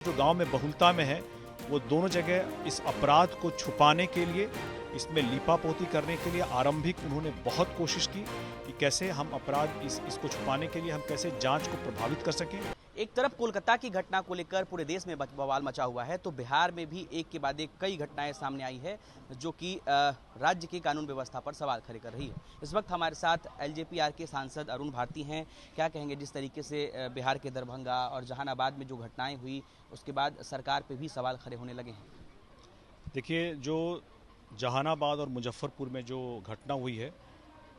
जो गांव में बहुलता में है वो दोनों जगह इस अपराध को छुपाने के लिए, इसमें लीपापोती करने के लिए आरंभिक उन्होंने बहुत कोशिश की कि कैसे हम अपराध इसको छुपाने के लिए हम कैसे जांच को प्रभावित कर सकें। एक तरफ कोलकाता की घटना को लेकर पूरे देश में बवाल मचा हुआ है, तो बिहार में भी एक के बाद एक कई घटनाएं सामने आई है जो कि राज्य की कानून व्यवस्था पर सवाल खड़े कर रही है। इस वक्त हमारे साथ एलजेपीआर के सांसद अरुण भारती हैं। क्या कहेंगे जिस तरीके से बिहार के दरभंगा और जहानाबाद में जो घटनाएं हुई उसके बाद सरकार पे भी सवाल खड़े होने लगे हैं? देखिए, जो जहानाबाद और मुजफ्फरपुर में जो घटना हुई है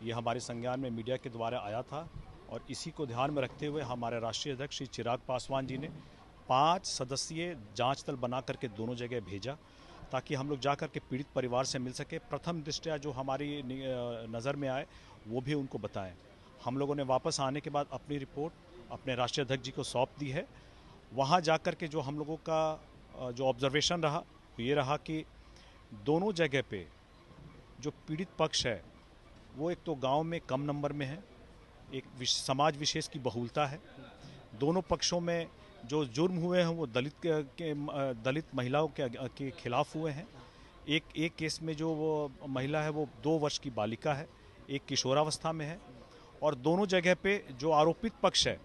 ये हमारे संज्ञान में मीडिया के द्वारा आया था और इसी को ध्यान में रखते हुए हमारे राष्ट्रीय अध्यक्ष श्री चिराग पासवान जी ने 5 सदस्यीय जांच दल बना करके दोनों जगह भेजा ताकि हम लोग जाकर के पीड़ित परिवार से मिल सके। प्रथम दृष्टया जो हमारी नज़र में आए वो भी उनको बताएं। हम लोगों ने वापस आने के बाद अपनी रिपोर्ट अपने राष्ट्रीय अध्यक्ष जी को सौंप दी है। वहाँ जाकर के जो हम लोगों का जो ऑब्जर्वेशन रहा ये रहा कि दोनों जगह पे जो पीड़ित पक्ष है वो एक तो गांव में कम नंबर में है, एक समाज विशेष की बहुलता है। दोनों पक्षों में जो जुर्म हुए हैं वो दलित महिलाओं के खिलाफ हुए हैं। एक केस में जो वो महिला है वो 2 वर्ष की बालिका है, एक किशोरावस्था में है। और दोनों जगह पे जो आरोपित पक्ष है,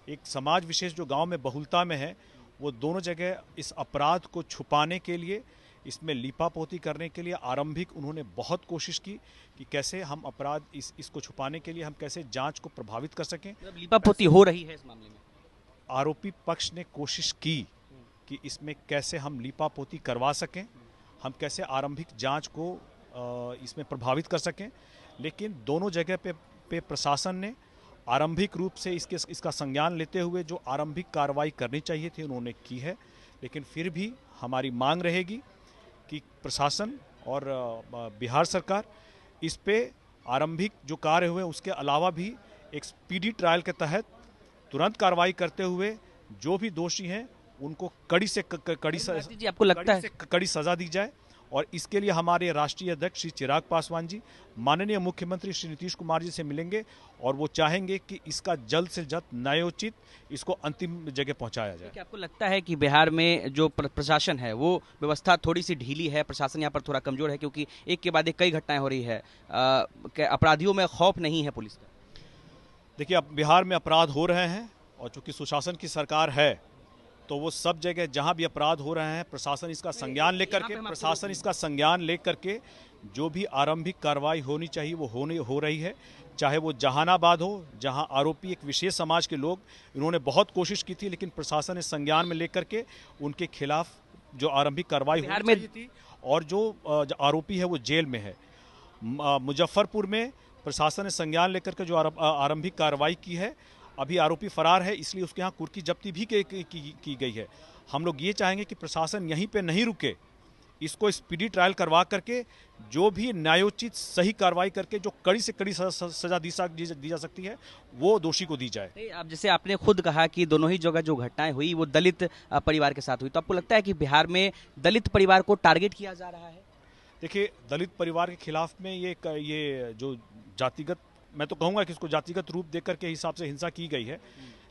एक समाज विशेष जो गांव में बहुलता में है, वो दोनों जगह इस अपराध को छुपाने के लिए, इसमें लीपापोती करने के लिए आरंभिक उन्होंने बहुत कोशिश की कि कैसे हम अपराध इसको छुपाने के लिए हम कैसे जांच को प्रभावित कर सकें। लीपापोती हो रही है इस मामले में? आरोपी पक्ष ने कोशिश की कि इसमें कैसे हम लीपापोती करवा सकें, हम कैसे आरंभिक जांच को इसमें प्रभावित कर सकें। लेकिन दोनों जगह पे प्रशासन ने आरंभिक रूप से इसका संज्ञान लेते हुए जो आरंभिक कार्रवाई करनी चाहिए थी उन्होंने की है। लेकिन फिर भी हमारी मांग रहेगी कि प्रशासन और बिहार सरकार इस पे आरंभिक जो कार्य हुए उसके अलावा भी एक स्पीडी ट्रायल के तहत तुरंत कार्रवाई करते हुए जो भी दोषी हैं उनको कड़ी से कड़ी सजा दी जाए। और इसके लिए हमारे राष्ट्रीय अध्यक्ष श्री चिराग पासवान जी माननीय मुख्यमंत्री श्री नीतीश कुमार जी से मिलेंगे और वो चाहेंगे कि इसका जल्द से जल्द न्यायोचित इसको अंतिम जगह पहुंचाया जाए। क्या आपको लगता है कि बिहार में जो प्रशासन है वो व्यवस्था थोड़ी सी ढीली है, प्रशासन यहाँ पर थोड़ा कमजोर है, क्योंकि एक के बाद एक कई घटनाएं हो रही है, अपराधियों में खौफ नहीं है पुलिस का? देखिए, अब बिहार में अपराध हो रहे हैं और चूंकि सुशासन की सरकार है तो वो सब जगह जहां भी अपराध हो रहे हैं प्रशासन इसका संज्ञान लेकर के जो भी आरंभिक कार्रवाई होनी चाहिए वो हो रही है। चाहे वो जहानाबाद हो जहां आरोपी एक विशेष समाज के लोग, इन्होंने बहुत कोशिश की थी लेकिन प्रशासन ने संज्ञान में लेकर के उनके खिलाफ जो आरंभिक कार्रवाई होनी चाहिए थी और जो आरोपी है वो जेल में है। मुजफ्फरपुर में प्रशासन ने संज्ञान लेकर के जो आरंभिक कार्रवाई की है, अभी आरोपी फरार है इसलिए उसके यहाँ कुर्की जब्ती भी की गई है। हम लोग ये चाहेंगे कि प्रशासन यहीं पे नहीं रुके, इसको स्पीडी ट्रायल करवा करके जो भी न्यायोचित सही कार्रवाई करके जो कड़ी से कड़ी सजा दी जा सकती है वो दोषी को दी जाए। अब जैसे आपने खुद कहा कि दोनों ही जगह जो घटनाएं हुई वो दलित परिवार के साथ हुई, तो आपको लगता है कि बिहार में दलित परिवार को टारगेट किया जा रहा है? देखिए, दलित परिवार के खिलाफ में ये जो जातिगत, मैं तो कहूंगा कि इसको जातिगत रूप देकर के हिसाब से हिंसा की गई है।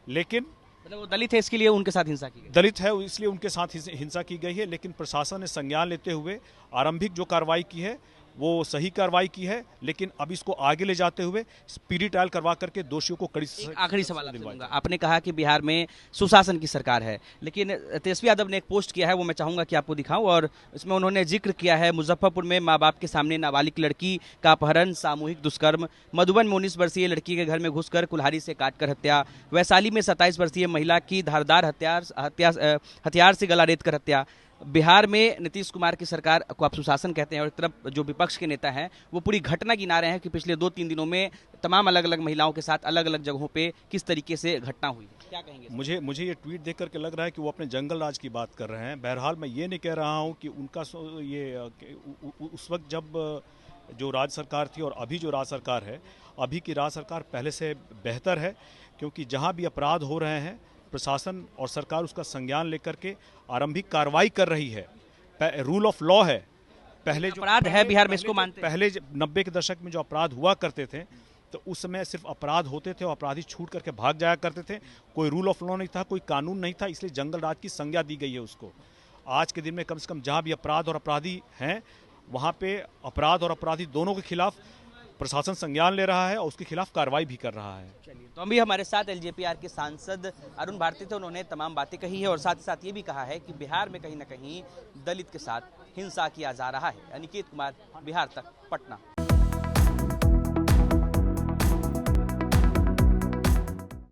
लेकिन मतलब वो दलित है इसके लिए उनके साथ हिंसा की गई? दलित है इसलिए उनके साथ हिंसा की गई है। लेकिन प्रशासन ने संज्ञान लेते हुए आरंभिक जो कार्रवाई की है वो सही कार्रवाई की है, लेकिन अब इसको आगे ले जाते हुए स्पीडी ट्रायल करवा करके दोषियों को कड़ी सजा। आखिरी सवाल आपसे, आपने कहा कि बिहार में सुशासन की सरकार है, लेकिन तेजस्वी यादव ने एक पोस्ट किया है वो मैं चाहूंगा कि आपको दिखाऊं, और उसमें उन्होंने जिक्र किया है मुजफ्फरपुर में माँ बाप के सामने नाबालिग लड़की का अपहरण, सामूहिक दुष्कर्म, मधुबन में 19 वर्षीय लड़की के घर में घुसकर कुल्हाड़ी से काटकर हत्या, वैशाली में 27 वर्षीय महिला की धारदार हथियार से गला रेत कर हत्या। बिहार में नीतीश कुमार की सरकार को आप सुशासन कहते हैं और एक तरफ जो विपक्ष के नेता हैं वो पूरी घटना गिना रहे हैं कि पिछले 2-3 दिनों में तमाम अलग अलग महिलाओं के साथ अलग अलग जगहों पे किस तरीके से घटना हुई। क्या कहेंगे? मुझे ये ट्वीट देख करके लग रहा है कि वो अपने जंगल राज की बात कर रहे हैं। बहरहाल मैं ये नहीं कह रहा हूँ कि उनका उस वक्त जब जो राज्य सरकार थी और अभी जो राज्य सरकार है, अभी की राज्य सरकार पहले से बेहतर है, क्योंकि जहाँ भी अपराध हो रहे हैं प्रशासन और सरकार उसका संज्ञान लेकर के आरंभिक कार्रवाई कर रही है। रूल ऑफ लॉ है। पहले जो अपराध है बिहार में इसको मानते हैं। पहले 90 के दशक में जो अपराध हुआ करते थे तो उस समय सिर्फ अपराध होते थे और अपराधी छूट करके भाग जाया करते थे। कोई रूल ऑफ लॉ नहीं था, कोई कानून नहीं था, इसलिए जंगल राज की संज्ञा दी गई है उसको। आज के दिन में कम से कम जहाँ भी अपराध और अपराधी हैं, वहाँ पे अपराध और अपराधी दोनों के खिलाफ प्रशासन संज्ञान ले रहा है और उसके खिलाफ कार्रवाई भी कर रहा है। चलिए, तो अभी हमारे साथ एलजेपीआर के सांसद अरुण भारती थे। उन्होंने तमाम बातें कही है और साथ ही साथ ये भी कहा है कि बिहार में कहीं ना कहीं दलित के साथ हिंसा किया जा रहा है। अनिकेत कुमार, बिहार तक, पटना।